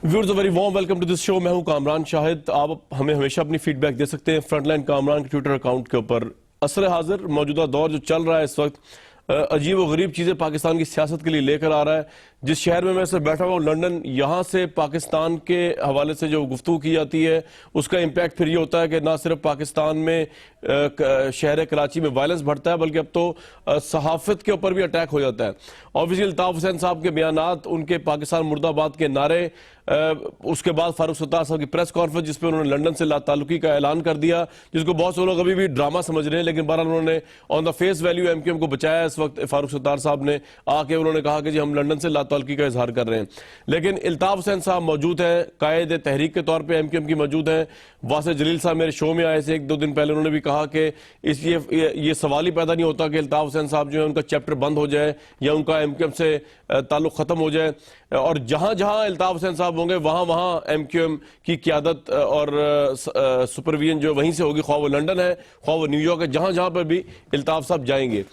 Viewers very warm welcome to this show. मैं हूं कामरान शाहिद। आप हमें हमेशा अपनी फीडबैक दे सकते हैं फ्रंटलाइन कामरान के ट्विटर अकाउंट के ऊपर। असर हाजिर मौजूदा दौर जो चल रहा है इस वक्त, अजीब व गरीब चीजें पाकिस्तान की सियासत के लिए लेकर आ रहा है। जिस शहर में मैं से बैठा हुआ हूँ लंदन, यहाँ से पाकिस्तान के हवाले से जो गुफ्तगू की जाती है उसका इम्पैक्ट फिर ये होता है कि ना सिर्फ पाकिस्तान में शहर कराची में वायलेंस बढ़ता है, बल्कि अब तो सहाफत के ऊपर भी अटैक हो जाता है। ऑब्वियसली अल्ताफ हुसैन साहब के बयानात, उनके पाकिस्तान मुर्दाबाद के नारे, उसके बाद फारूक सत्तार साहब की प्रेस कॉन्फ्रेंस जिसपे उन्होंने लंदन से लाताल्लुकी का ऐलान कर दिया, जिसको बहुत से लोग अभी भी ड्रामा समझ रहे हैं, लेकिन बहरहाल उन्होंने on the face value MQM को बचाया। इस वक्त फारूक सत्तार साहब ने आके उन्होंने कहा कि जी हम लंदन से लाताल्लुकी का इजहार कर रहे हैं, लेकिन अल्ताफ हुसैन साहब मौजूद हैं, कायद तहरीक के तौर पर एमक्यूएम की मौजूद हैं। वासिफ जलील साहब मेरे शो में आए थे एक दो दिन पहले, उन्होंने भी कहा कि ये सवाल ही पैदा नहीं होता कि अल्ताफ हुसैन साहब जो है उनका चैप्टर बंद हो जाए या उनका एमक्यूएम से ताल्लुक खत्म हो जाए, और जहां जहां अल्ताफ हुसैन साहब होंगे वहां वहां एमक्यूएम की क्यादत और सुपरविजन जो वहीं से होगी, ख्वाह वो लंदन है ख्वाह वो न्यूयॉर्क है, जहां जहां पर भी अल्ताफ साहब जाएंगे।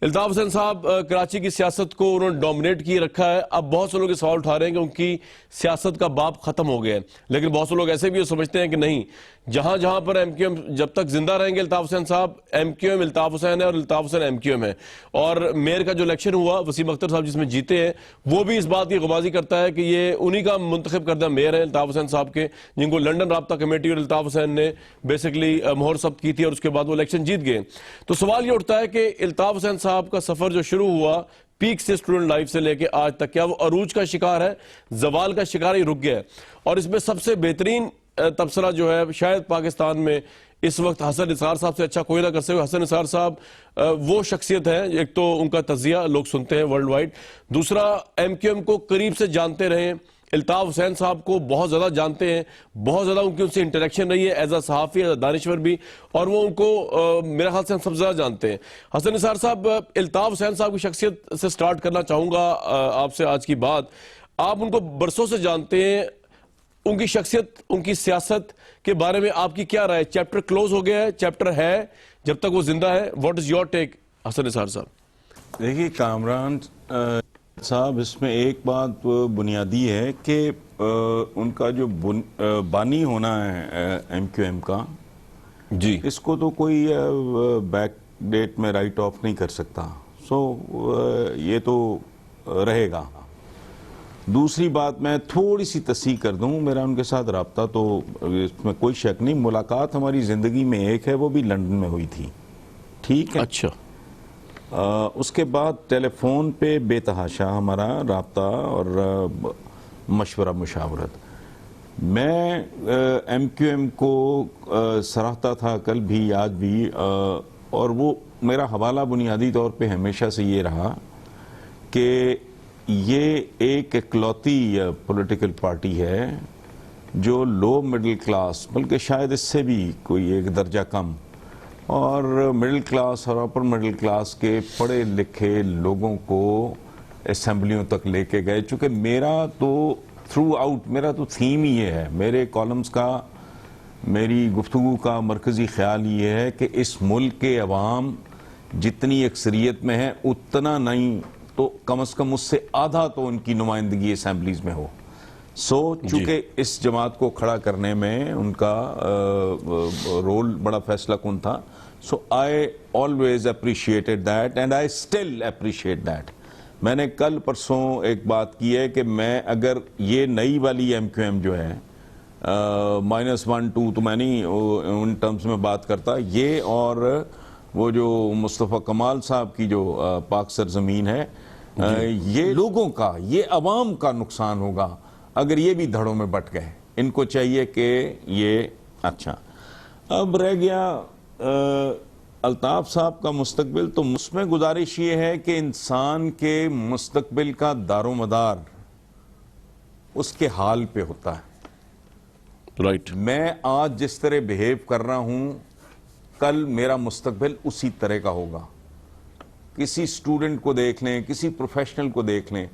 अल्ताफ हुसैन साहब कराची की सियासत को उन्होंने डोमिनेट किए रखा है। अब बहुत से लोग सवाल उठा रहे हैं कि उनकी सियासत का बाप खत्म हो गया है, लेकिन बहुत से लोग ऐसे भी समझते हैं कि नहीं, जहां जहां पर एमक्यूएम जब तक जिंदा रहेंगे अल्ताफ हुसैन साहब, एमक्यूएम अल्ताफ हुसैन है और अल्ताफ हुसैन एमक्यूएम है। और मेयर का जो इलेक्शन हुआ वसीम अख्तर साहब जिसमें जीते हैं, वो भी इस बात की गुमाजी करता है कि ये उन्हीं का मुंतखब करदा मेयर है अल्ताफ हुसैन साहब के, जिनको लंदन राब्ता कमेटी और अल्ताफ हुसैन ने बेसिकली मोहर सब्त की थी और उसके बाद वो इलेक्शन जीत गए। तो सवाल ये उठता है कि अल्ताफ हुसैन साहब का सफर जो शुरू हुआ पीक से स्टूडेंट लाइफ से लेके आज तक, क्या वो अरूज का शिकार है, जवाल का शिकार ही रुक गया है? और इसमें सबसे बेहतरीन तबसरा जो है शायद पाकिस्तान में इस वक्त हसन निसार साहब से अच्छा कोई ना कर सके। हसन निसार साहब वो शख्सियत है, एक तो उनका तजिया लोग सुनते हैं वर्ल्ड वाइड, दूसरा एमक्यूएम को करीब से जानते रहे, अल्ताफ हुसैन साहब को बहुत ज़्यादा जानते हैं, बहुत ज़्यादा उनकी उनसे इंटरेक्शन रही है एज अ सहाफ़ी, एज अ दानिश्वर भी, और वो उनको मेरे ख्याल से हम सब ज़्यादा जानते हैं। हसन निसार साहब, अल्ताफ हुसैन साहब की शख्सियत से स्टार्ट करना चाहूँगा आपसे आज की बात। आप उनको बरसों से जानते हैं, उनकी शख्सियत, उनकी सियासत के बारे में आपकी क्या राय? चैप्टर क्लोज हो गया है, चैप्टर है जब तक वो जिंदा है? What is your take Hasan Nisar साहब? देखिए कामरान साहब, इसमें एक बात बुनियादी है कि उनका जो बानी होना है एमक्यूएम का जी, इसको तो कोई बैक डेट में राइट ऑफ नहीं कर सकता। ये तो रहेगा। दूसरी बात मैं थोड़ी सी तस्सीह कर दूं, मेरा उनके साथ रब्ता तो इसमें कोई शक नहीं, मुलाकात हमारी ज़िंदगी में एक है, वो भी लंदन में हुई थी, ठीक है। अच्छा। उसके बाद टेलीफोन पे बेतहाशा हमारा रब्ता और मशवरा मुशावरत। मैं एमक्यूएम को सराहता था कल भी आज भी, और वो मेरा हवाला बुनियादी तौर पे हमेशा से ये रहा कि ये एक इकलौती पॉलिटिकल पार्टी है जो लो मिडिल क्लास, बल्कि शायद इससे भी कोई एक दर्जा कम, और मिडिल क्लास और अपर मिडिल क्लास के पढ़े लिखे लोगों को असेंबलियों तक लेके गए। चूँकि मेरा तो थ्रू आउट मेरा तो थीम ही ये है, मेरे कॉलम्स का, मेरी गुफ्तगू का मरकज़ी ख्याल ये है कि इस मुल्क के अवाम जितनी अक्सरियत में है उतना नहीं तो कम से कम उससे आधा तो उनकी नुमाइंदगी असेंबलीज में हो। चूँकि इस जमात को खड़ा करने में उनका रोल बड़ा फैसला कुन था, so I always appreciated that and I still appreciate that. मैंने कल परसों एक बात की है कि मैं अगर ये नई वाली एमक्यूएम जो है -1 2 तो मैं नहीं उन टर्म्स में बात करता, ये और वो जो मुस्तफ़ा कमाल साहब की जो पाक सरजमीन है, ये लोगों का, ये अवाम का नुकसान होगा अगर ये भी धड़ों में बट गए। इनको चाहिए कि ये अच्छा। अब रह गया अल्ताफ साहब का मुस्तकबिल, तो उसमें गुजारिश ये है कि इंसान के मुस्तकबिल का दारोमदार उसके हाल पे होता है। राइट। मैं आज जिस तरह बिहेव कर रहा हूं, कल मेरा मुस्तकबिल उसी तरह का होगा। किसी स्टूडेंट को देख लें, किसी प्रोफेशनल को देख लें,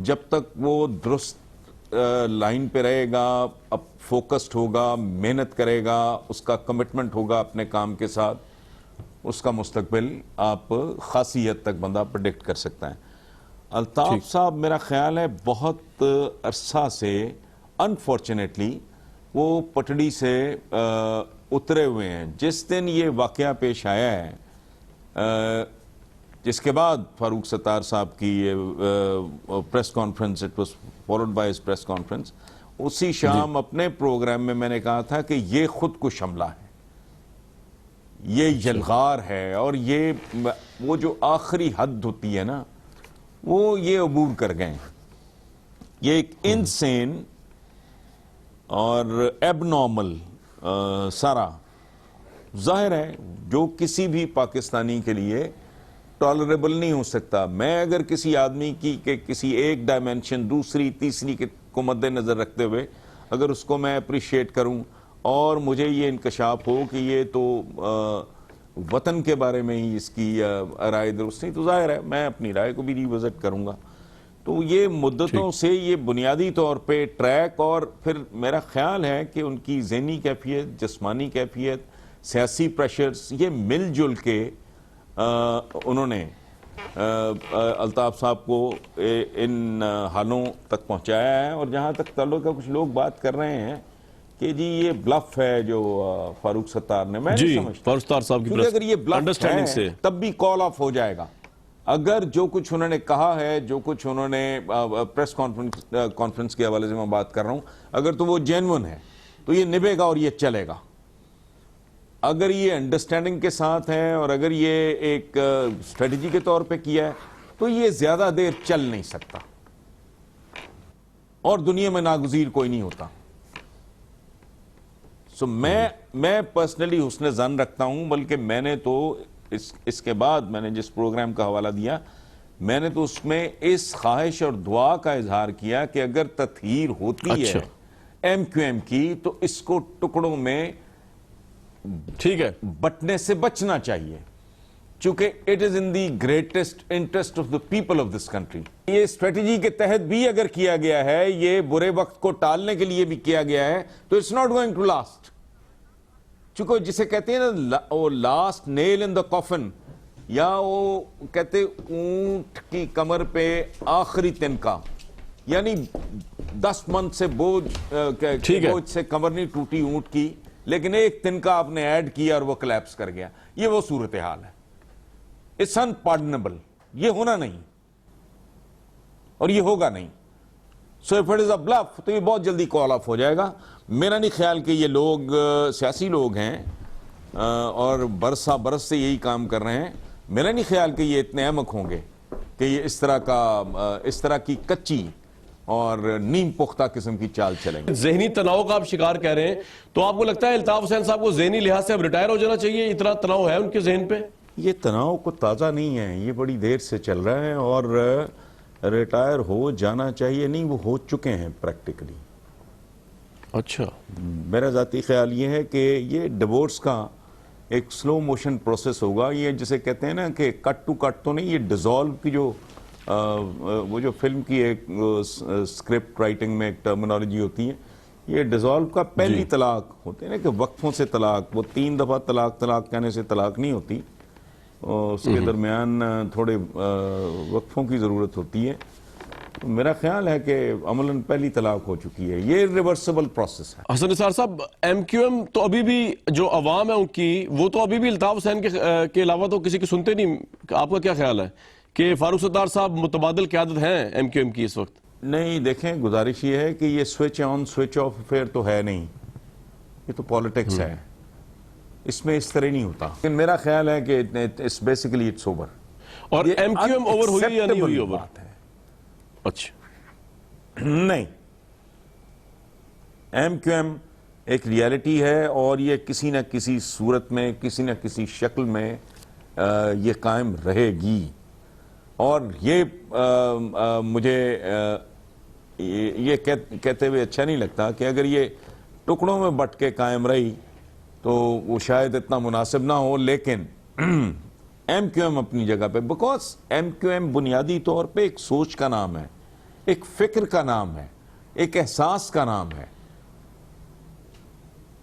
जब तक वो दुरुस्त लाइन पे रहेगा, अब फोकस्ड होगा, मेहनत करेगा, उसका कमिटमेंट होगा अपने काम के साथ, उसका मुस्तकबिल आप खासी हद तक बंदा प्रेडिक्ट कर सकता है। अल्ताफ साहब मेरा ख्याल है बहुत अरसा से अनफॉर्चुनेटली वो पटड़ी से उतरे हुए हैं। जिस दिन ये वाकया पेश आया है, जिसके बाद फारूक सत्तार साहब की ये press conference, it was followed by his press conference, उसी शाम अपने प्रोग्राम में मैंने कहा था कि ये खुदकुश हमला है, ये यलगार है, और ये वो जो आखिरी हद होती है ना, वो ये अबूर कर गए। ये एक इनसेन और एबनॉर्मल सारा जाहिर है जो किसी भी पाकिस्तानी के लिए टॉलरेबल नहीं हो सकता। मैं अगर किसी आदमी की के किसी एक डायमेंशन दूसरी तीसरी के को मद्देनजर रखते हुए अगर उसको मैं अप्रिशिएट करूं और मुझे ये इंकशाफ हो कि ये तो वतन के बारे में ही इसकी राय दुरुस्त नहीं, तो जाहिर है मैं अपनी राय को भी रिविजिट करूंगा। तो ये मुद्दतों से ये बुनियादी तौर पे ट्रैक, और फिर मेरा ख्याल है कि उनकी ज़हनी कैफियत, जिस्मानी कैफियत, सियासी प्रेशर्स, ये मिलजुल के उन्होंने अल्ताफ साहब को इन हालों तक पहुंचाया है। और जहां तक ताल्लुक है, कुछ लोग बात कर रहे हैं कि जी ये ब्लफ है जो फारूक सत्तार ने, मैं नहीं समझता। फारूक सत्तार साहब की क्योंकि अगर ये ब्लफ है से तब भी कॉल ऑफ हो जाएगा। अगर जो कुछ उन्होंने कहा है, जो कुछ उन्होंने प्रेस कॉन्फ्रेंस के हवाले से मैं बात कर रहा हूं, अगर तो वो जेन्युइन है तो ये निभेगा और ये चलेगा। अगर ये अंडरस्टैंडिंग के साथ है और अगर ये एक स्ट्रेटजी के तौर पे किया है तो ये ज्यादा देर चल नहीं सकता, और दुनिया में नागुज़ीर कोई नहीं होता। सो मैं पर्सनली हुस्न ज़न रखता हूं, बल्कि मैंने तो इसके बाद मैंने जिस प्रोग्राम का हवाला दिया, मैंने तो उसमें इस ख्वाहिश और दुआ का इजहार किया कि अगर तत्हीर होती है MQM की तो इसको टुकड़ों में ठीक है बटने से बचना चाहिए, चूंकि it is in the greatest interest of the people of this country. ये स्ट्रेटजी के तहत भी अगर किया गया है, ये बुरे वक्त को टालने के लिए भी किया गया है, तो it's not going to last. चूंकि जिसे कहते हैं ना वो last nail in the coffin, या वो कहते ऊंट की कमर पे आखिरी तिनका, यानी 10 मन से बोझ से कमर नहीं टूटी ऊंट की, लेकिन एक तिनका आपने ऐड किया और वो कोलैप्स कर गया। ये वो सूरत हाल है। इट्स अनपार्डनेबल, ये होना नहीं और ये होगा नहीं। So if it is a bluff तो ये बहुत जल्दी कॉल ऑफ हो जाएगा। मेरा नहीं ख्याल कि ये लोग सियासी लोग हैं और बरस से यही काम कर रहे हैं। मेरा नहीं ख्याल कि ये इतने अहमक होंगे कि ये इस तरह की कच्ची और नीम पुख्ता किस्म की चाल चलेंगे। ज़हनी तनाव का आप शिकार कह रहे हैं, तो आपको लगता है अल्ताफ हुसैन साहब को ज़हनी लिहाज से अब रिटायर हो जाना चाहिए? इतना तनाव है उनके जहन पे? ये तनाव को ताज़ा नहीं है, ये बड़ी देर से चल रहा है, और रिटायर हो जाना चाहिए नहीं, वो हो चुके हैं प्रैक्टिकली। अच्छा, मेरा ज़ाती ख्याल ये है कि ये डिवोर्स का एक स्लो मोशन प्रोसेस होगा। ये जिसे कहते हैं ना कि कट टू कट तो नहीं, ये डिज़ोल्व की जो वो जो फिल्म की एक स्क्रिप्ट राइटिंग में एक टर्मिनोलॉजी होती है, ये डिज़ोल्व का पहली तलाक होते हैं ना कि वक्फों से तलाक, वो 3 दफ़ा तलाक कहने से तलाक नहीं होती, उसके दरमियान थोड़े वक्फों की ज़रूरत होती है। तो मेरा ख्याल है कि अमलन पहली तलाक हो चुकी है। ये रिवर्सिबल प्रोसेस है। हसन निसार साहब, MQM तो अभी भी जो अवाम है उनकी, वो तो अभी भी अल्ताफ हुसैन के अलावा तो किसी की सुनते नहीं। आपका क्या ख्याल है कि फारूक सत्तार साहब मुतबादिल क़यादत हैं MQM की इस वक्त? नहीं, देखें, गुजारिश ये है कि ये switch on switch off affair तो है नहीं, ये तो पॉलिटिक्स है, इसमें इस तरह नहीं होता। लेकिन मेरा ख्याल है कि इट्स बेसिकली इट्स ओवर। और MQM ओवर हुई या नहीं हुई? ओवर बात है। अच्छा, नहीं, MQM एक रियलिटी है और ये किसी न किसी सूरत में, किसी न किसी शक्ल में ये कायम रहेगी। और ये मुझे ये कहते हुए अच्छा नहीं लगता कि अगर ये टुकड़ों में बट के कायम रही तो वो शायद इतना मुनासिब ना हो, लेकिन MQM अपनी जगह पे, बिकॉज MQM बुनियादी तौर पे एक सोच का नाम है, एक फिक्र का नाम है, एक एहसास का नाम है,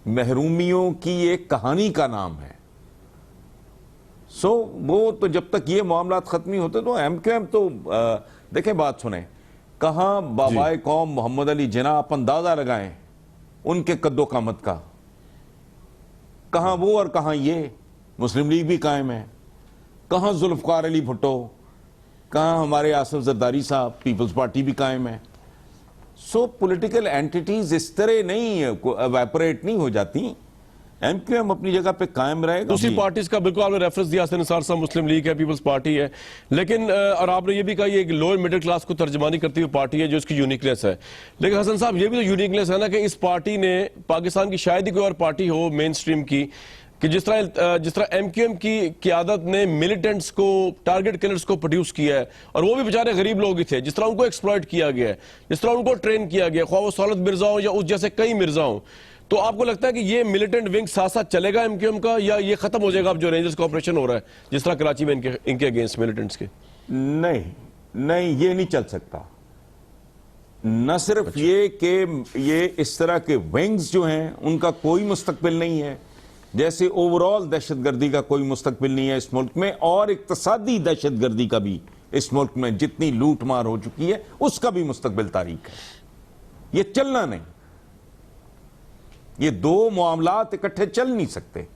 महरूमियों की एक कहानी का नाम है। वो तो जब तक ये मामला खत्म नहीं होते तो MQM तो देखें, बात सुने, कहां बाबाए कौम मोहम्मद अली जिन्ना, आप अंदाजा लगाएं उनके कद्दो कामत का, कहां वो और कहां ये। मुस्लिम लीग भी कायम है, कहां जुल्फकार अली भुट्टो, कहां हमारे आसिफ जरदारी साहब, पीपल्स पार्टी भी कायम है। सो पॉलिटिकल एंटिटीज इस तरह नहीं एवेपोरेट नहीं हो जाती। एमक्यूएम अपनी जगह पे कायम रहेगा। दूसरी पार्टीज का बिल्कुल आपने रेफरेंस दिया, हसन निसार साहब मुस्लिम लीग है, पीपल्स पार्टी है, लेकिन और आपने ये भी कहा ये लोअर मिडिल क्लास को तर्जमानी करती हुई पार्टी है जो इसकी यूनिकनेस है। लेकिन हसन साहब ये भी तो यूनिकनेस है ना कि इस पार्टी ने पाकिस्तान की शायद ही कोई और पार्टी हो मेन स्ट्रीम की कि जिस तरह एमक्यूएम की क़यादत ने मिलिटेंट्स को, टारगेट किलर्स को प्रोड्यूस किया है, और वो भी बेचारे गरीब लोग ही थे, जिस तरह उनको एक्सप्लॉइट किया गया है, जिस तरह उनको ट्रेन किया गया, ख्वाह वो सौलत मिर्जा हो या उस जैसे कई मिर्जा हो। तो आपको लगता है कि ये मिलिटेंट विंग साथ साथ चलेगा एमक्यूएम का, या ये खत्म हो जाएगा अब जो रेंजर्स का ऑपरेशन हो रहा है जिस तरह कराची में इनके अगेंस्ट मिलिटेंट्स के? नहीं नहीं, ये नहीं चल सकता। न सिर्फ ये कि ये इस तरह के विंग्स जो हैं उनका कोई मुस्तकबिल नहीं है, जैसे ओवरऑल दहशतगर्दी का कोई मुस्तकबिल नहीं है इस मुल्क में, और इक्तसादी दहशतगर्दी का भी इस मुल्क में जितनी लूट मार हो चुकी है उसका भी मुस्तकबिल तारीख है। ये चलना नहीं, ये दो मामलात इकट्ठे चल नहीं सकते।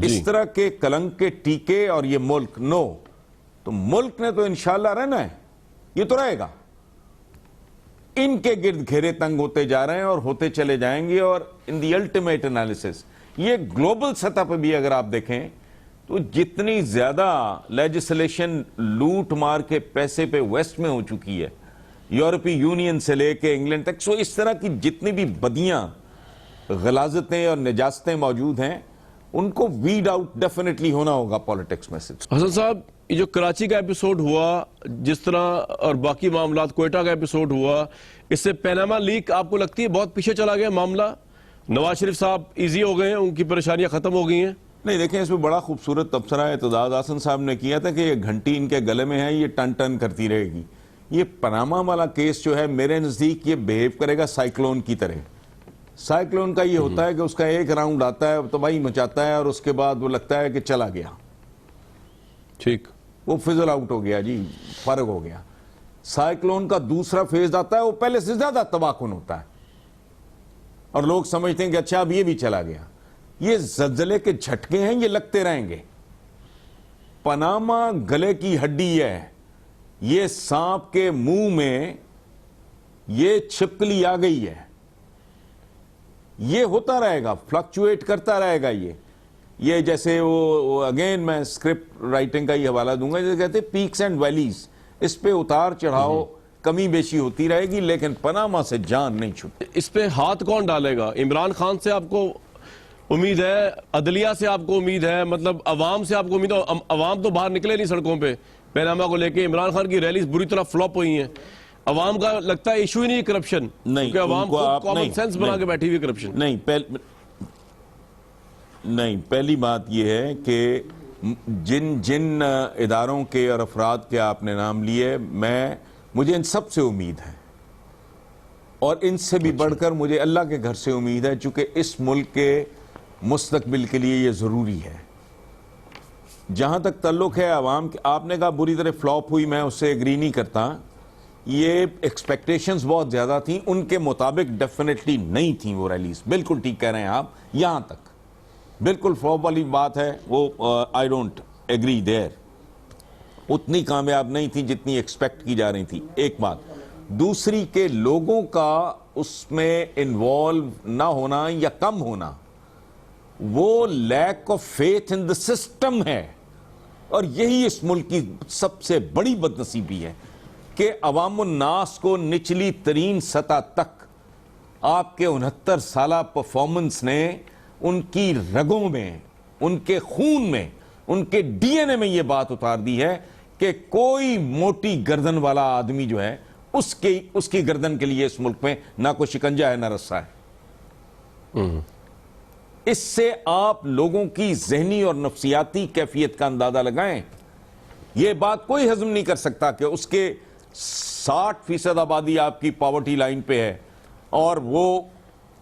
इस तरह के कलंक के टीके और ये मुल्क नो, तो मुल्क ने तो इंशाल्लाह रहना है, ये तो रहेगा। इनके गिर्द घेरे तंग होते जा रहे हैं और होते चले जाएंगे, और इन दी अल्टीमेट एनालिसिस ये ग्लोबल सतह पर भी अगर आप देखें तो जितनी ज्यादा लेजिस्लेशन लूट मार के पैसे पे वेस्ट में हो चुकी है, यूरोपीय यूनियन से लेके इंग्लैंड तक, सो इस तरह की जितनी भी बदियां, गलाजतें और निजास्तें मौजूद हैं उनको वीड आउट डेफिनेटली होना होगा पॉलिटिक्स में से। हसन साहब, ये जो कराची का एपिसोड हुआ जिस तरह, और बाकी मामला, क्वेटा का एपिसोड हुआ, इससे पैनामा लीक आपको लगती है बहुत पीछे चला गया मामला? नवाज शरीफ साहब इजी हो गए हैं, उनकी परेशानियां खत्म हो गई हैं? नहीं, देखें इसमें बड़ा खूबसूरत तबसरा एतजाज हसन साहब ने किया था कि ये घंटी इनके गले में है, ये टन टन करती रहेगी। ये पनामा वाला केस जो है मेरे नजदीक ये बिहेव करेगा साइक्लोन की तरह। साइक्लोन का ये होता है कि उसका एक राउंड आता है, तबाही मचाता है, और उसके बाद वो लगता है कि चला गया, ठीक, वो फिजल आउट हो गया जी, फर्क हो गया। साइक्लोन का दूसरा फेज आता है, वो पहले से ज्यादा तबाहकुन होता है, और लोग समझते हैं कि अच्छा अब ये भी चला गया। ये जल्जले के झटके हैं, ये लगते रहेंगे। पनामा गले की हड्डी है, ये सांप के मुंह में ये छिपकली आ गई है, ये होता रहेगा, फ्लक्चुएट करता रहेगा। ये जैसे वो अगेन मैं स्क्रिप्ट राइटिंग का ही हवाला दूंगा, जैसे कहते हैं पीक्स एंड वैलीज, इस पे उतार चढ़ाव कमी बेशी होती रहेगी, लेकिन पनामा से जान नहीं छूटती। इस पे हाथ कौन डालेगा? इमरान खान से आपको उम्मीद है, अदलिया से आपको उम्मीद है, मतलब अवाम से आपको उम्मीद है? अवाम तो बाहर निकले नहीं सड़कों पे पैनामा को लेके, इमरान खान की रैलीज बुरी तरह फ्लॉप हुई हैं। अवाम का लगता है इशू ही नहीं करप्शन, क्योंकि अवाम को कॉमन सेंस बना के बैठी हुई करप्शन। नहीं, पहली बात यह है कि जिन जिन इदारों के और अफराद के आपने नाम लिए, मुझे इन सब से उम्मीद है, और इनसे भी बढ़कर मुझे अल्लाह के घर से उम्मीद है, चूंकि इस मुल्क के मुस्तकबिल के लिए यह जरूरी है। जहां तक ताल्लुक है अवाम, आपने कहा बुरी तरह फ्लॉप हुई, मैं उससे एग्री नहीं करता। ये एक्सपेक्टेशंस बहुत ज्यादा थी, उनके मुताबिक डेफिनेटली नहीं थी वो रैलीज, बिल्कुल ठीक कह रहे हैं आप। यहां तक बिल्कुल फ्लॉप वाली बात है, वो आई डोंट एग्री देयर। उतनी कामयाब नहीं थी जितनी एक्सपेक्ट की जा रही थी, एक बात। दूसरी के लोगों का उसमें इन्वॉल्व ना होना या कम होना, वो lack of faith in the system है, और यही इस मुल्क की सबसे बड़ी बदनसीबी है कि अवामुन्नास को निचली तरीन सतह तक आपके 69 साला परफॉर्मेंस ने उनकी रगों में, उनके खून में, उनके डीएनए में यह बात उतार दी है कि कोई मोटी गर्दन वाला आदमी जो है उसकी गर्दन के लिए इस मुल्क में ना कोई शिकंजा है ना रस्सा है। इससे आप लोगों की ज़हनी और नफ्सियाती कैफियत का अंदाजा लगाएं। यह बात कोई हजम नहीं कर सकता कि उसके 60% आबादी आपकी पॉवर्टी लाइन पे है, और वो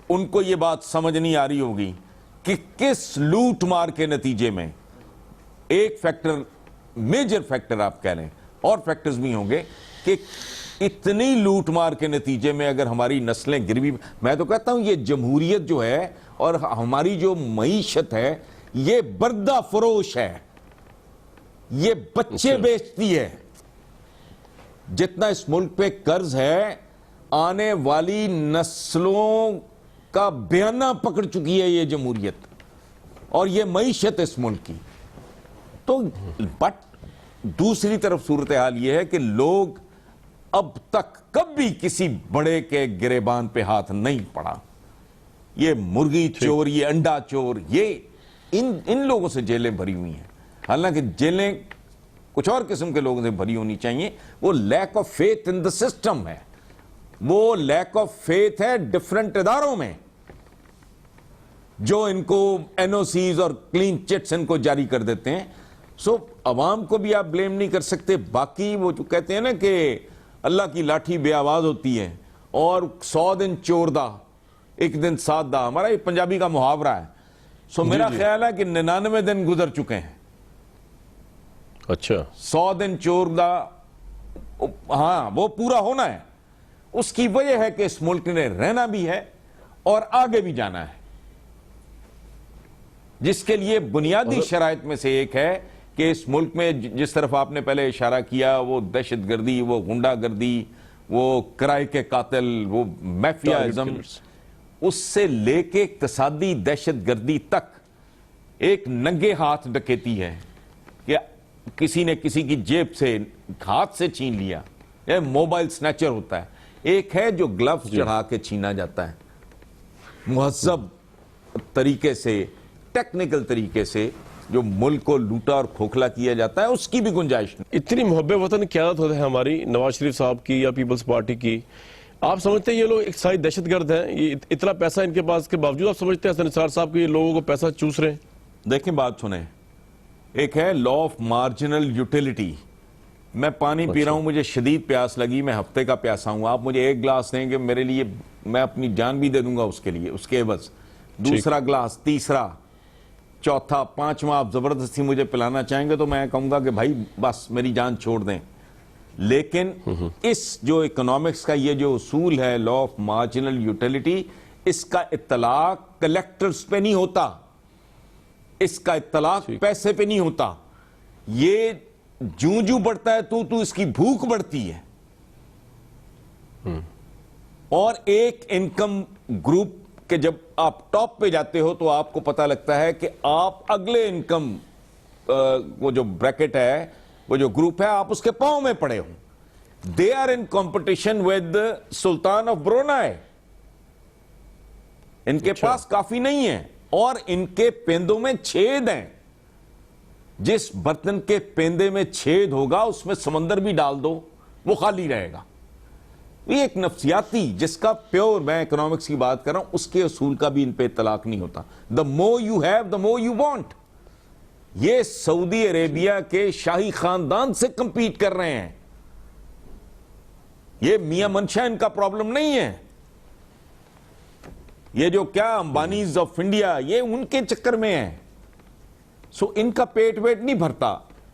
उनको यह बात समझ नहीं आ रही होगी कि किस लूट मार के नतीजे में एक फैक्टर, मेजर फैक्टर आप कह लें, और फैक्टर्स भी होंगे कि इतनी लूटमार के नतीजे में अगर हमारी नस्लें गिरवी, मैं तो कहता हूं ये जमहूरियत जो है और हमारी जो मईशत है ये बर्दा फरोश है, ये बच्चे बेचती है। जितना इस मुल्क पे कर्ज है आने वाली नस्लों का बयाना पकड़ चुकी है ये जमहूरियत और ये मईशत इस मुल्क की। तो बट दूसरी तरफ सूरत हाल ये है कि लोग अब तक कभी किसी बड़े के गिरेबान पे हाथ नहीं पड़ा। ये मुर्गी चोर, ये अंडा चोर, ये इन लोगों से जेलें भरी हुई हैं। हालांकि जेलें कुछ और किस्म के लोगों से भरी होनी चाहिए। वो lack of faith in the system है, वो लैक ऑफ फेथ है डिफरेंट इदारों में जो इनको एनओसीज और क्लीन चिट्स इनको जारी कर देते हैं। सो अवाम को भी आप ब्लेम नहीं कर सकते। बाकी वो जो कहते हैं ना कि अल्लाह की लाठी बेआवाज होती है और 100 दिन चोरदा एक दिन सादा, हमारा ये पंजाबी का मुहावरा है। सो मेरा ख्याल है कि 99 दिन गुजर चुके हैं। अच्छा, 100 दिन चोरदा, हाँ वो पूरा होना है। उसकी वजह है कि इस मुल्क ने रहना भी है और आगे भी जाना है, जिसके लिए बुनियादी शराइत में से एक है कि इस मुल्क में जिस तरफ आपने पहले इशारा किया, वो दहशतगर्दी, वो गुंडागर्दी, वो किराए के कातिल, वो माफियाइज्म, उससे लेके इक्तिसादी दहशतगर्दी तक एक नंगे हाथ डकैती है कि किसी ने किसी की जेब से हाथ से छीन लिया, यह मोबाइल स्नैचर होता है। एक है जो ग्लव्स चढ़ा के छीना जाता है, मुहज्जब तरीके से, टेक्निकल तरीके से जो मुल्क को लूटा और खोखला किया जाता है, उसकी भी गुंजाइश नहीं। इतनी मोहब्बत वतन क़यादत होती है हमारी नवाज शरीफ साहब की या पीपल्स पार्टी की, आप समझते हैं ये लोग एक सारी दहशतगर्द हैं? ये इतना पैसा इनके पास के बावजूद आप समझते हैं हसन निसार साहब के ये लोगों को पैसा चूस रहे हैं? देखें, बात सुने, एक है लॉ ऑफ मार्जिनल यूटिलिटी। मैं पानी पी रहा हूं, मुझे शदीद प्यास लगी, मैं हफ्ते का प्यासा हूं, आप मुझे एक गिलास देंगे मेरे लिए, मैं अपनी जान भी दे दूंगा उसके लिए, उसके एवज। दूसरा गिलास, तीसरा, चौथा, पांचवा आप जबरदस्ती मुझे पिलाना चाहेंगे तो मैं कहूंगा कि भाई बस मेरी जान छोड़ दें। लेकिन इस जो इकोनॉमिक्स का ये जो उसूल है लॉ ऑफ मार्जिनल यूटिलिटी, इसका इत्तलाक कलेक्टर्स पे नहीं होता, इसका इत्तलाक पैसे पे नहीं होता। ये जूं जूं बढ़ता है तू इसकी भूख बढ़ती है। और एक इनकम ग्रुप के जब आप टॉप पे जाते हो तो आपको पता लगता है कि आप अगले इनकम वो जो ब्रैकेट है, वो जो ग्रुप है, आप उसके पांव में पड़े हो। They are in competition with sultan of Brunei. इनके पास काफी नहीं है और इनके पेंदों में छेद हैं। जिस बर्तन के पेंदे में छेद होगा उसमें समंदर भी डाल दो, वो खाली रहेगा। ये एक नफ्सियाती, जिसका प्योर, मैं इकोनॉमिक्स की बात कर रहा हूं, उसके असूल का भी इन पे इतलाक नहीं होता। The more you have the more you want. ये सऊदी अरेबिया के शाही खानदान से कंपीट कर रहे हैं। ये मियां मंशा इनका प्रॉब्लम नहीं है। ये जो क्या अंबानीज ऑफ इंडिया, ये उनके चक्कर में है। सो इनका पेट वेट नहीं भरता।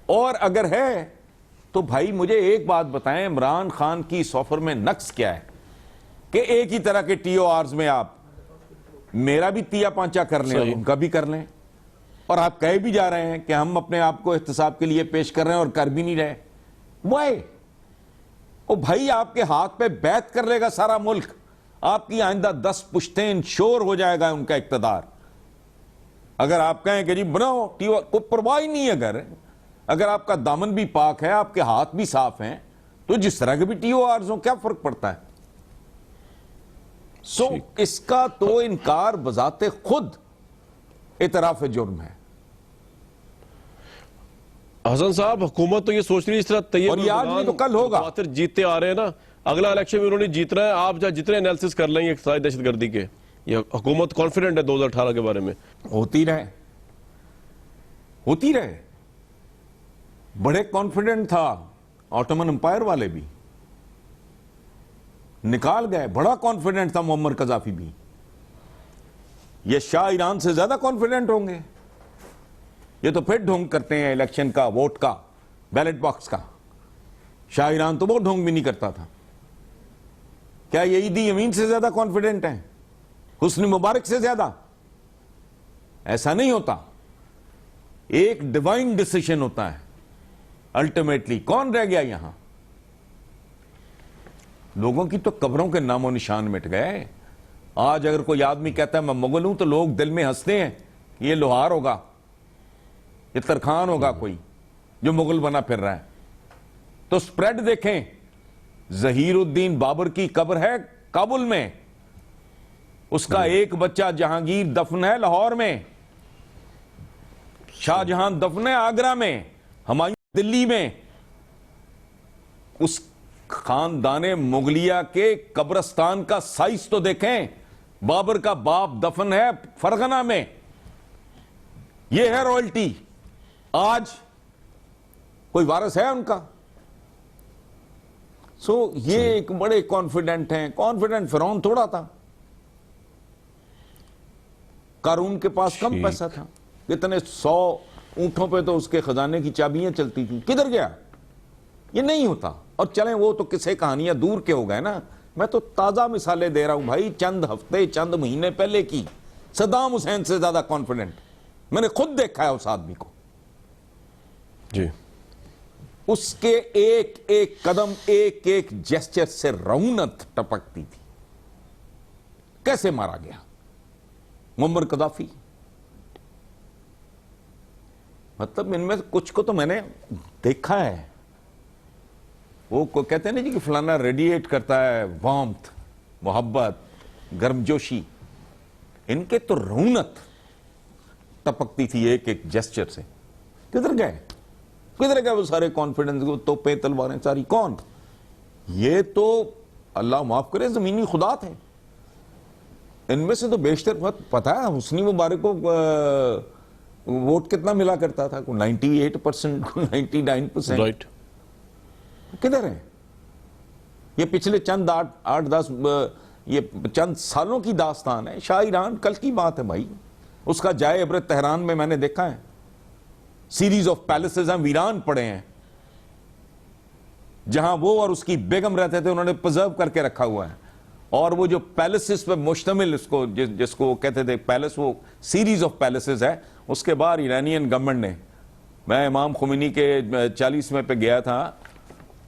और अगर है तो भाई मुझे एक बात बताएं, इमरान खान की इस ऑफर में नक्स क्या है कि एक ही तरह के टीओआर्स में आप मेरा भी तिया पांचा कर लें और उनका भी कर लें, और आप कह भी जा रहे हैं कि हम अपने आप को एहतसाब के लिए पेश कर रहे हैं और कर भी नहीं रहे। वाई? ओ भाई, आपके हाथ पे बैत कर लेगा सारा मुल्क, आपकी आइंदा 10 पुश्तें इंश्योर हो जाएगा उनका इक्तदार। अगर आप कहें कि जी बनाओ टीओआर, कोई परवाह ही नहीं। अगर आपका दामन भी पाक है, आपके हाथ भी साफ हैं, तो जिस तरह के भी टीओआर्स हो क्या फर्क पड़ता है? सो इसका तो इनकार बजाते खुद इतराफ जुर्म है। हसन साहब, हुकूमत तो ये सोच रही है इस तरह तैयब, और ये आज नहीं तो कल होगा। जीतते आ रहे हैं ना, अगला इलेक्शन में उन्होंने जीतना है। आप चाहे जितने एनालिसिस कर लेंगे सारी दहशतगर्दी के, ये हुकूमत कॉन्फिडेंट है 2018 के बारे में। होती रहे। बड़े कॉन्फिडेंट था ऑटोमन एम्पायर वाले भी, निकाल गए। बड़ा कॉन्फिडेंट था मुअम्मर कजाफी भी। ये शाह ईरान से ज्यादा कॉन्फिडेंट होंगे। ये तो फिर ढोंग करते हैं इलेक्शन का, वोट का, बैलेट बॉक्स का। शाह ईरान तो वो ढोंग भी नहीं करता था। क्या ये ईदी अमीन से ज्यादा कॉन्फिडेंट है, हुस्नी मुबारक से ज्यादा? ऐसा नहीं होता। एक डिवाइन डिसीजन होता है अल्टीमेटली। कौन रह गया यहां? लोगों की तो कब्रों के नामो निशान मिट गए। आज अगर कोई आदमी कहता है मैं मुगल हूं, तो लोग दिल में हंसते हैं, ये लोहार होगा, ये तरखान होगा कोई जो मुगल बना फिर रहा है। तो स्प्रेड देखें, जहीरुद्दीन बाबर की कब्र है काबुल में, उसका एक बच्चा जहांगीर दफन है लाहौर में, शाहजहां दफन है आगरा में, हुमायूं दिल्ली में। उस खानदाने मुगलिया के कब्रस्तान का साइज तो देखें। बाबर का बाप दफन है फरगना में। यह है रॉयल्टी। आज कोई वारिस है उनका? ये एक बड़े कॉन्फिडेंट हैं। कॉन्फिडेंट फिरौन थोड़ा था। कारून के पास कम पैसा था, इतने 100 ऊंटों पे तो उसके खजाने की चाबियां चलती थी। किधर गया? ये नहीं होता। और चलें वो तो किस्से कहानियां दूर के हो गए ना। मैं तो ताजा मिसालें दे रहा हूं भाई, चंद हफ्ते चंद महीने पहले की। सद्दाम हुसैन से ज्यादा कॉन्फिडेंट मैंने खुद देखा है उस आदमी को जी। उसके एक एक कदम, एक एक जेस्चर से रौनक टपकती थी। कैसे मारा गया मुअम्मर कदाफी? मतलब इनमें कुछ को तो मैंने देखा है। वो को कहते हैं ना जी कि फलाना रेडिएट करता है वार्मथ, मोहब्बत, गर्मजोशी। इनके तो रौनक टपकती थी एक एक जेस्चर से। किधर गए? किधर गए वो सारे कॉन्फिडेंस, वो तोपे तलवारें सारी? कौन? ये तो अल्लाह माफ करे जमीनी खुदा थे। इनमें से तो बेशतर पता है हुस्नी मुबारक को वोट कितना मिला करता था? 98%, 99%। राइट। किधर है? ये पिछले चंद 8-10 ये चंद सालों की दास्तान है। शाह ईरान कल की बात है भाई। उसका जाए इबरत तेहरान में मैंने देखा है। सीरीज ऑफ पैलेसेस हैं, वीरान पड़े हैं, जहां वो और उसकी बेगम रहते थे, उन्होंने प्रिजर्व करके रखा हुआ है। और वो जो पैलेसेस पे मुश्तमिल, इसको जिसको वो कहते थे पैलेस, वो सीरीज ऑफ पैलेसेस है। उसके बाद ईरानियन गवर्नमेंट ने, मैं इमाम खुमैनी के 40वें पे गया था,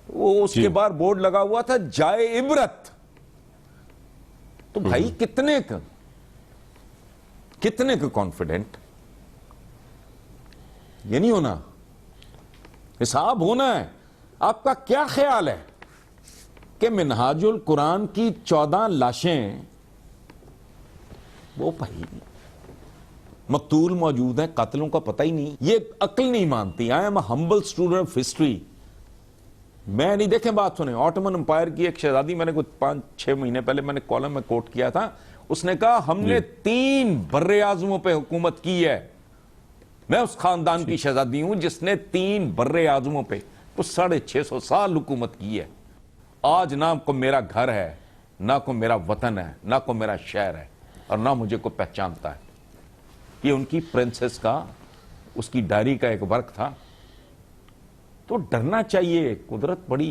वो उसके बाद बोर्ड लगा हुआ था जाए इबरत। तो भाई कितने का कॉन्फिडेंट? ये नहीं होना, हिसाब होना है। आपका क्या ख्याल है कि मिनहाजुल कुरान की 14 लाशें, वो भाई मकतूल मौजूद हैं, कातिलों का पता ही नहीं। ये अक्ल नहीं मानती। I am a humble student of history. मैं नहीं, देखें बात सुने, ऑटोमन एम्पायर की एक शहजादी, मैंने कुछ 5-6 महीने पहले मैंने कॉलम में कोट किया था। उसने कहा हमने 3 बर्रे आज़मों पे हुकूमत की है। मैं उस खानदान की शहजादी हूं जिसने 3 बर्रे आज़मों पे तो 650 साल हुकूमत की है। आज ना को मेरा घर है, ना को मेरा वतन है, ना को मेरा शहर है, और ना मुझे को पहचानता है। ये उनकी प्रिंसेस का, उसकी डायरी का एक वर्क था। तो डरना चाहिए। कुदरत बड़ी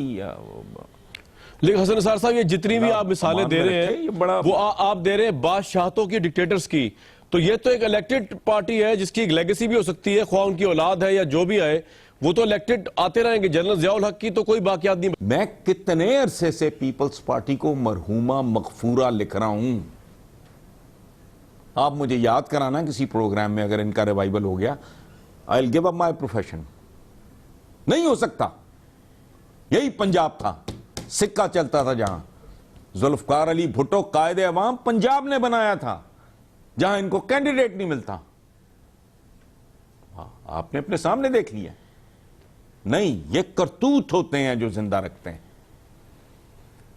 लेकिन हसन निसार साहब, ये जितनी भी आप मिसालें दे रहे हैं, बड़ा वो आप दे रहे हैं बादशाहतों की, डिक्टेटर्स की। तो ये तो एक इलेक्टेड पार्टी है जिसकी एक लेगेसी भी हो सकती है, ख्वाह उनकी औलाद है या जो भी आए, वो तो इलेक्टेड आते रहेंगे। जनरल ज़ियाउल हक की तो कोई बाकियात नहीं। मैं कितने अरसे से पीपल्स पार्टी को मरहूमा मगफूरा लिख रहा हूं। आप मुझे याद कराना किसी प्रोग्राम में, अगर इनका रिवाइवल हो गया, I will give up my profession. नहीं हो सकता। यही पंजाब था, सिक्का चलता था, जहां जुल्फकार अली भुट्टो कायदे अवाम पंजाब ने बनाया था, जहां इनको कैंडिडेट नहीं मिलता। आपने अपने सामने देख लिया। नहीं, ये करतूत होते हैं जो जिंदा रखते हैं।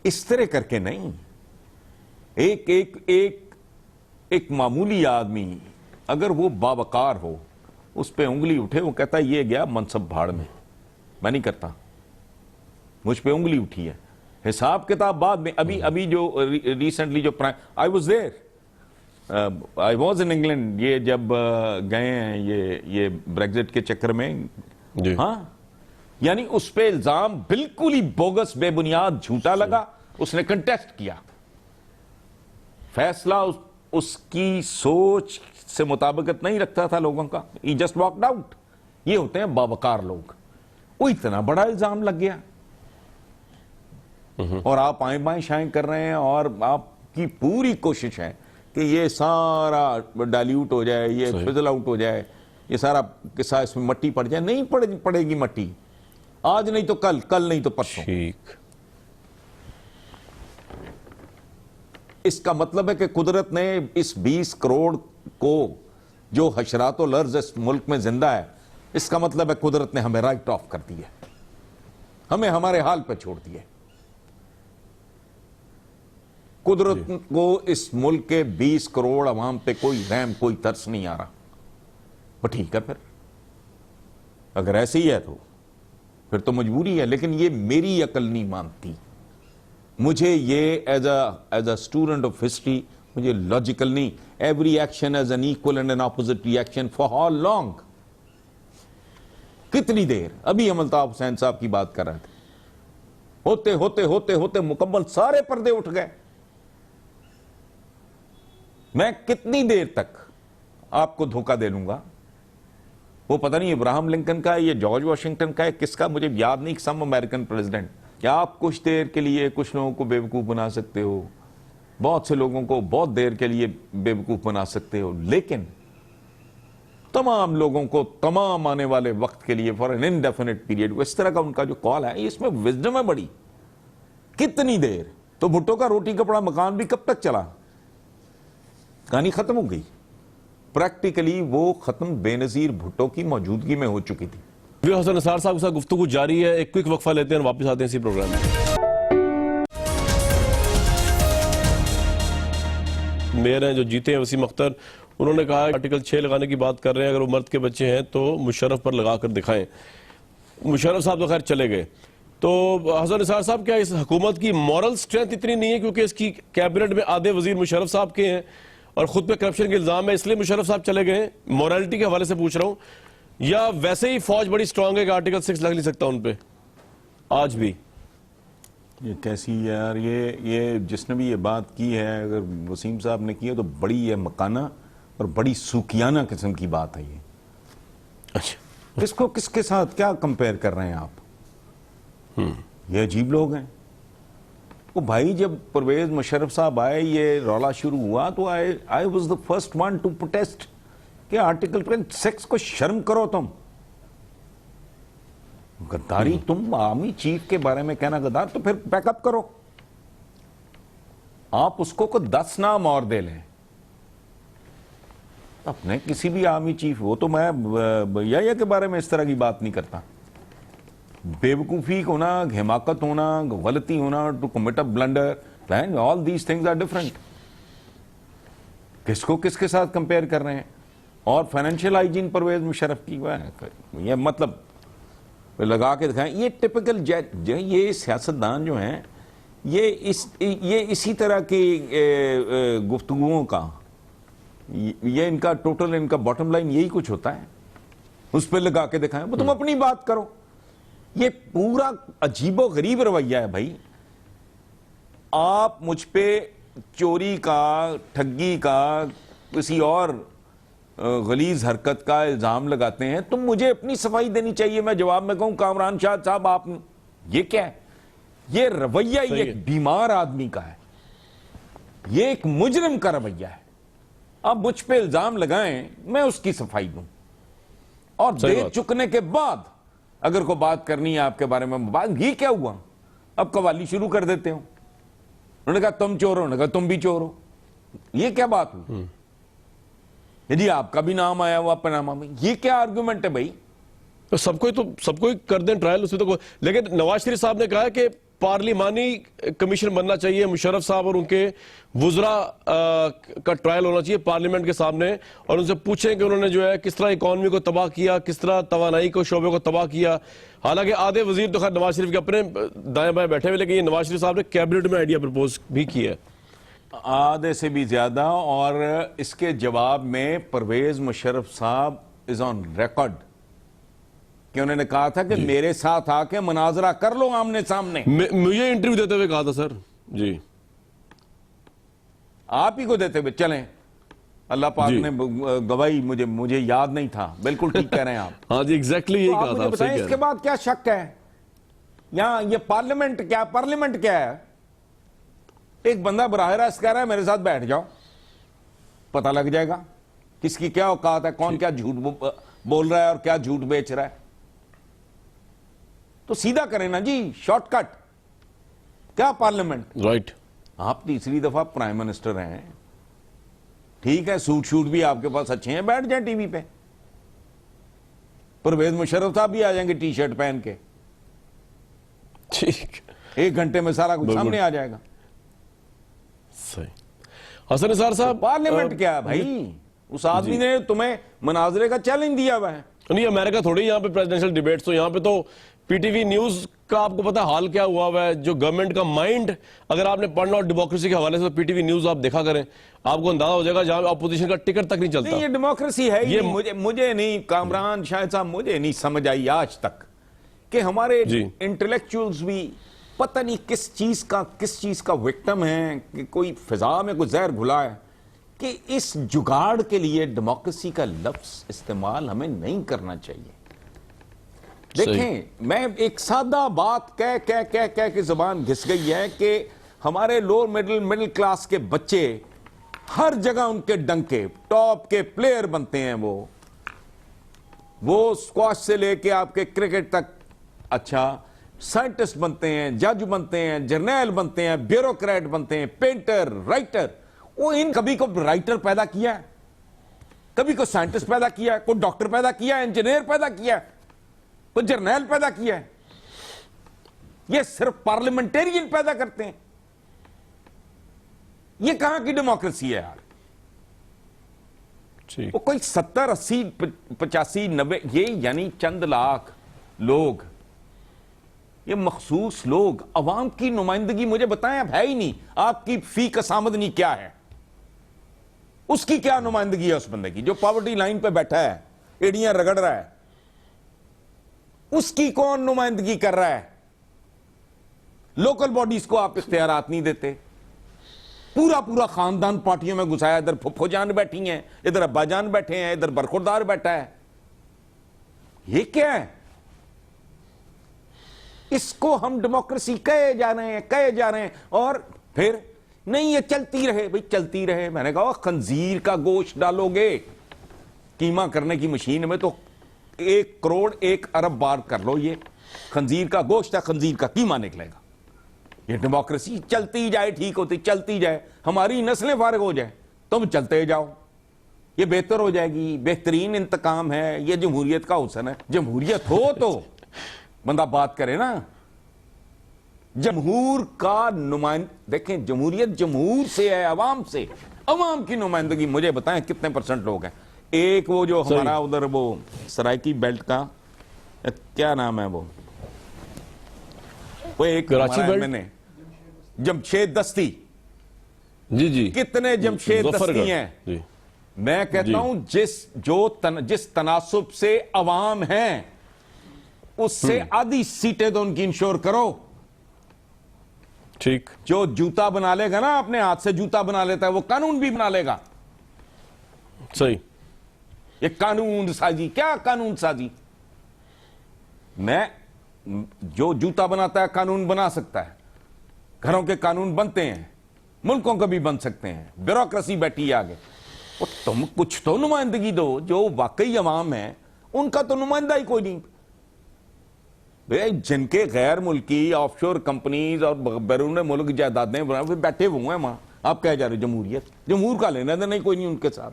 इस तरह करके नहीं। एक एक एक एक मामूली आदमी अगर वो बावकार हो, उस पे उंगली उठे, वो कहता है ये गया मनसब भाड़ में, मैं नहीं करता, मुझ पे उंगली उठी है। हिसाब किताब बाद में। अभी जो रिसेंटली जो I was there, I was in England, ये जब गए हैं ये ब्रेग्जिट के चक्कर में। जी। हाँ, यानी उस पे इल्जाम बिल्कुल ही बोगस, बेबुनियाद, झूठा लगा, उसने कंटेस्ट किया। फैसला उसकी सोच से मुताबिकत नहीं रखता था लोगों का, ही जस्ट वॉकड आउट। ये होते हैं बावकार लोग। वो इतना बड़ा इल्जाम लग गया और आप आए बाएं शाएं कर रहे हैं, और आपकी पूरी कोशिश है कि ये सारा डाइल्यूट हो जाए, ये फिजल आउट हो जाए, ये सारा किस्सा इसमें मट्टी पड़ जाए। नहीं पड़ेगी मट्टी, आज नहीं तो कल, कल नहीं तो परसों। ठीक। इसका मतलब है कि कुदरत ने इस 20 करोड़ को जो हशरात और लर्ज इस मुल्क में जिंदा है, इसका मतलब है कुदरत ने हमें राइट ऑफ कर दिया, हमें हमारे हाल पर छोड़ दिया। कुदरत को इस मुल्क के 20 करोड़ अवाम पे कोई रहम, कोई तरस नहीं आ रहा। पर ठीक है, फिर अगर ऐसे ही है तो फिर तो मजबूरी है। लेकिन ये मेरी अकल नहीं मानती। मुझे ये as a student of history मुझे लॉजिकल नहीं। Every action as an equal and an opposite reaction for how long, कितनी देर। अभी हम अल्ताफ हुसैन साहब की बात कर रहे थे, होते होते होते होते मुकम्मल सारे पर्दे उठ गए। मैं कितनी देर तक आपको धोखा दे लूंगा? वो पता नहीं इब्राहिम लिंकन का है, ये जॉर्ज वाशिंगटन का है, किसका मुझे याद नहीं, सम अमेरिकन प्रेसिडेंट। क्या आप कुछ देर के लिए कुछ लोगों को बेवकूफ बना सकते हो, बहुत से लोगों को बहुत देर के लिए बेवकूफ बना सकते हो, लेकिन तमाम लोगों को तमाम आने वाले वक्त के लिए फॉर एन इनडेफिनिट पीरियड, इस तरह का उनका जो कॉल है, इसमें विजडम है बड़ी। कितनी देर? तो भुट्टो का रोटी कपड़ा मकान भी कब तक चला? कहानी खत्म हो गई। प्रैक्टिकली वो खत्म बेनजीर भुट्टो की मौजूदगी में हो चुकी थी। वीर हसन निसार साहब के साथ गुफ्तगू जारी है, एक क्विक वक्फा लेते हैं, वापस आते हैं इसी प्रोग्राम में। मेयर हैं जो जीते हैं वसीम अख्तर, उन्होंने कहा आर्टिकल 6 लगाने की बात कर रहे हैं, अगर वो मर्द के बच्चे हैं तो मुशर्रफ पर लगा कर दिखाएं। मुशर्रफ साहब तो खैर चले गए। तो हसन निसार साहब, क्या इस हुकूमत की मॉरल स्ट्रेंथ इतनी नहीं है क्योंकि इसकी कैबिनेट में आधे वजीर मुशर्रफ साहब के हैं और खुद पे करप्शन के इल्जाम है, इसलिए मुशर्रफ साहब चले गए? मॉरलिटी के हवाले से पूछ रहा हूं, या वैसे ही फौज बड़ी स्ट्रांग है कि आर्टिकल 6 लग नहीं सकता उन पे आज भी? ये कैसी यार, ये जिसने भी ये बात की है, अगर वसीम साहब ने की है तो बड़ी ये मकाना और बड़ी सूखियाना किस्म की बात है ये। अच्छा, इसको किसके साथ क्या कंपेयर कर रहे हैं आप? ये अजीब लोग हैं। वो भाई, जब परवेज मुशर्रफ साहब आए, ये रौला शुरू हुआ, तो I was the first one two protest कि आर्टिकल 6 को शर्म करो तुम। गद्दारी, तुम आर्मी चीफ के बारे में कहना गद्दार, तो फिर बैकअप करो। आप उसको को 10 नाम और दे लें अपने किसी भी आर्मी चीफ। वो तो मैं भैया के बारे में इस तरह की बात नहीं करता। बेवकूफी होना, हिमाकत होना, गलती होना, to commit a blunder, all these things are different. किसको किसके साथ कंपेयर कर रहे हैं? और फाइनेंशियल हाइजीन परवेज मुशर्रफ की ये मतलब लगा के दिखाएं। ये टिपिकल ये सियासतदान जो हैं, ये इसी तरह की गुफ्तगुओं का ये इनका टोटल, इनका बॉटम लाइन यही कुछ होता है। उस पर लगा के दिखाएं, वो तुम अपनी बात करो। ये पूरा अजीबो गरीब रवैया है भाई। आप मुझ पे चोरी का, ठगी का, किसी और गलीज हरकत का इल्जाम लगाते हैं, तुम मुझे अपनी सफाई देनी चाहिए। मैं जवाब में कहूं, कामरान शाह साहब आप, ये क्या है? ये रवैया ये एक बीमार आदमी का है, ये एक मुजरिम का रवैया है। अब मुझ पे इल्जाम लगाएं, मैं उसकी सफाई दूं, और दे चुकने के बाद अगर कोई बात करनी है आपके बारे में, बात ये क्या हुआ? अब कवाली शुरू कर देते हो। उन्होंने कहा तुम चोर हो, उन्होंने कहा तुम भी चोर हो। ये क्या बात हुई? यदि आपका भी नाम आया हुआ पनामा में, ये क्या आर्गुमेंट है भाई? तो सबको ही कर दें ट्रायल, उसमें तो लेकिन नवाज शरीफ साहब ने कहा कि पार्लिमानी कमीशन बनना चाहिए, मुशर्रफ साहब और उनके वुजरा का ट्रायल होना चाहिए पार्लियामेंट के सामने, और उनसे पूछें कि उन्होंने जो है किस तरह इकॉनमी को तबाह किया, किस तरह तवानाई को शोबे को तबाह किया। हालांकि आधे वजीर तो खैर नवाज शरीफ के अपने दाएं बाएं बैठे हुए, लेकिन ये नवाज शरीफ साहब ने कैबिनेट में आइडिया प्रपोज भी किया है आधे से भी ज्यादा। और इसके जवाब में परवेज मुशर्रफ साहब इज ऑन रिकॉर्ड कि उन्होंने कहा था कि मेरे साथ आके मुनाजरा कर लो आमने सामने। मुझे इंटरव्यू देते हुए कहा था सर जी, आप ही को देते हुए चलें, अल्लाह पाक ने गवाही, मुझे याद नहीं था, बिल्कुल ठीक कह रहे हैं आप। हाँ जी एग्जैक्टली यही तो आप कहा था। मुझे आप सही बताएं कह इसके रहे बाद क्या शक है? यहां ये पार्लियामेंट क्या है? एक बंदा बराह रास्त कह रहा है मेरे साथ बैठ जाओ, पता लग जाएगा किसकी क्या औकात है, कौन क्या झूठ बोल रहा है और क्या झूठ बेच रहा है। तो सीधा करें ना जी, शॉर्टकट। क्या पार्लियामेंट? राइट। आप तीसरी दफा प्राइम मिनिस्टर हैं, ठीक है, सूट शूट भी आपके पास अच्छे हैं, बैठ जाए टीवी पे। परवेज मुशर्रफ साहब भी आ जाएंगे टी शर्ट पहन के, ठीक, 1 घंटे में सारा कुछ सामने आ जाएगा। सही। हसन निसार साहब, पार्लियामेंट क्या है भाई? उस आदमी ने तुम्हें मुनाजरे का चैलेंज दिया हुआ है। नहीं अमेरिका थोड़ी, यहाँ पे प्रेसिडेंशियल डिबेट्स, तो यहाँ पे तो पीटीवी न्यूज का आपको पता हाल क्या हुआ है, जो गवर्नमेंट का माइंड अगर आपने पढ़ना और डेमोक्रेसी के हवाले से, तो पीटीवी न्यूज आप देखा करें, आपको अंदाजा हो जाएगा जहां अपोजिशन का टिकट तक नहीं चलता। नहीं, ये डेमोक्रेसी है ये मुझे नहीं, कामरान शायद साहब, मुझे नहीं समझ आई आज तक कि हमारे इंटेलेक्चुअल्स भी पता नहीं किस चीज का विक्टिम है, कि कोई फिजा में कोई जहर घुला है, कि इस जुगाड़ के लिए डेमोक्रेसी का लफ्ज इस्तेमाल हमें नहीं करना चाहिए। देखें, मैं एक सादा बात कह के जुबान घिस गई है कि हमारे लोअर मिडिल क्लास के बच्चे हर जगह उनके डंके टॉप के प्लेयर बनते हैं। वो स्क्वाश से लेके आपके क्रिकेट तक, अच्छा, साइंटिस्ट बनते हैं, जज बनते हैं, जर्नैल बनते हैं, ब्यूरोक्रेट बनते हैं, पेंटर, राइटर। वो कभी को राइटर पैदा किया है, कभी को साइंटिस्ट पैदा किया है, कोई डॉक्टर पैदा किया है, इंजीनियर पैदा किया है, कोई जर्नैल पैदा किया है। ये सिर्फ पार्लियामेंटेरियन पैदा करते हैं। ये कहां की डेमोक्रेसी है यार? वो कोई 70, 80, 85, 90, ये यानी चंद लाख लोग, ये मखसूस लोग, अवाम की नुमाइंदगी मुझे बताएं अब है ही नहीं। आपकी फी कसामदनी क्या है? उसकी क्या नुमाइंदगी है उस बंदे की जो पॉवर्टी लाइन पे बैठा है, एड़ियां रगड़ रहा है? उसकी कौन नुमाइंदगी कर रहा है? लोकल बॉडीज को आप इख्तियारात नहीं देते। पूरा खानदान पार्टियों में घुसाया, इधर फुफ्फो जान बैठी हैं, इधर अब्बा जान बैठे हैं, इधर बरखुरदार बैठा है। ये क्या है? इसको हम डेमोक्रेसी कहे जा रहे हैं और फिर नहीं, ये चलती रहे भाई, चलती रहे। मैंने कहा खंजीर का गोश्त डालोगे कीमा करने की मशीन में तो 1 करोड़ 1 अरब बार कर लो, ये खंजीर का गोश्त है, खंजीर का कीमा निकलेगा। ये डेमोक्रेसी चलती जाए, ठीक होती चलती जाए, हमारी नस्लें फारिग हो जाए, तुम चलते जाओ, ये बेहतर हो जाएगी। बेहतरीन इंतकाम है, ये जमहूरियत का हुस्न है। जमहूरियत हो तो बंदा बात करे ना। जमहूर का नुमाइंद, देखें, जमहूरियत जमहूर से है, अवाम से। अवाम की नुमाइंदगी मुझे बताएं कितने % लोग हैं? एक वो जो हमारा उधर वो सराइकी बेल्ट का क्या नाम है, वो एक कराची बेल्ट में जमशेद दस्ती, जी कितने जमशेद दस्ती हैं? जी। मैं कहता हूं जिस तनासुब से अवाम हैं उससे आधी सीटें तो उनकी इंश्योर करो। ठीक। जो जूता बना लेगा ना, अपने हाथ से जूता बना लेता है, वो कानून भी बना लेगा। सही। ये कानून साजी, क्या कानून साजी? जो जूता बनाता है कानून बना सकता है, घरों के कानून बनते हैं, मुल्कों के भी बन सकते हैं। ब्यूरोक्रेसी बैठी है आगे। और तुम कुछ तो नुमाइंदगी दो, जो वाकई अवाम है उनका तो नुमाइंदा ही कोई नहीं। जिनके गैर मुल्की ऑफशोर कंपनीज और बैरून मुल्क जायदादें फिर बैठे हुए हैं वहां, आप कह जा रहे जमहूरियत? जमहूर का लेना देना कोई नहीं उनके साथ।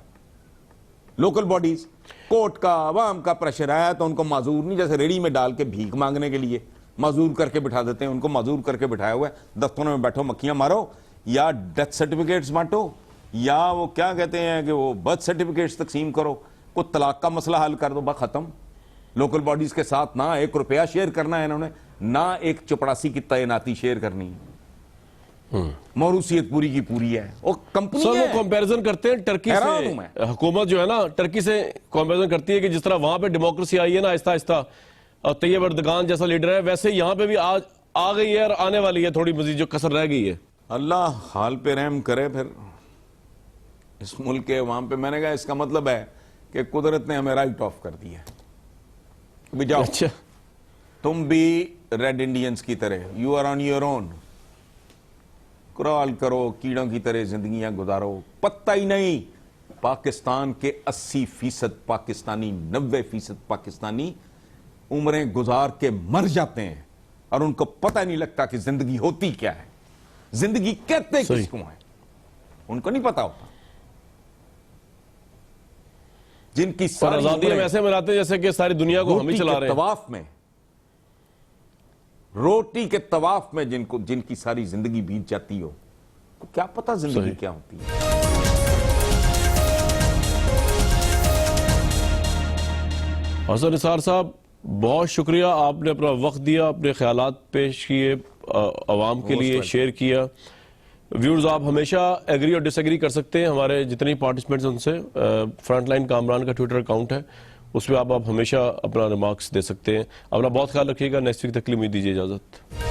लोकल बॉडीज, कोर्ट का, अवाम का प्रेशर आया तो उनको माजूर नहीं, जैसे रेडी में डाल के भीख मांगने के लिए माजूर करके बिठा देते हैं। उनको माजूर करके बिठाया हुआ है, दफ्तरों में बैठो, मक्खियां मारो, या डेथ सर्टिफिकेट्स बांटो, या वो क्या कहते हैं कि वो बर्थ सर्टिफिकेट्स तकसीम करो, कोई तलाक का मसला हल कर दो, बस खत्म। लोकल बॉडीज के साथ ना 1 रुपया शेयर करना है इन्होंने, ना एक चपड़ासी की तैनाती शेयर करनी है। मौरूसियत पूरी की पूरी है। और कंपनी सर, वो कंपैरिजन करते हैं टर्की से, हुकूमत जो है ना टर्की से कंपैरिजन करती है कि जिस तरह वहां पे डेमोक्रेसी आई है ना आहिस्ता आहिस्ता, तैयब अर्दगान जैसा लीडर है, वैसे यहाँ पे भी आज आ गई है और आने वाली है, थोड़ी मजीद जो कसर रह गई है। अल्लाह हाल पे रहम करे फिर इस मुल्क के अवाम पे। मैंने कहा इसका मतलब है कि कुदरत ने हमें राइट ऑफ कर दिया। अभी जाओ, अच्छा, तुम भी रेड इंडियंस की तरह, you are on your own, crawl करो, कीड़ों की तरह जिंदगियां गुजारो। पता ही नहीं पाकिस्तान के 80% पाकिस्तानी, 90% पाकिस्तानी उम्रें गुजार के मर जाते हैं और उनको पता नहीं लगता कि जिंदगी होती क्या है, जिंदगी कहते सही। किसको है, उनको नहीं पता होता। जिनकी और सारी आजादी हम उम्रें ऐसे मनाते हैं जैसे कि सारी दुनिया को हम ही रोटी चला के रहे हैं। तवाफ में, रोटी के तवाफ में जिनकी सारी जिंदगी बीत जाती हो, तो क्या पता जिंदगी सही। क्या होती है। हसन निसार साहब, बहुत शुक्रिया, आपने अपना वक्त दिया, अपने ख्यालात पेश किए, आवाम के लिए शेयर किया। व्यूअर्स, आप हमेशा एग्री और डिसएग्री कर सकते हैं, हमारे जितने पार्टिसिपेंट्स उनसे। फ्रंटलाइन कामरान का ट्विटर अकाउंट है, उस पर आप हमेशा अपना रिमार्क्स दे सकते हैं। अपना बहुत ख्याल रखिएगा। नेक्स्ट वीक तक के लिए मुझे दीजिए इजाजत।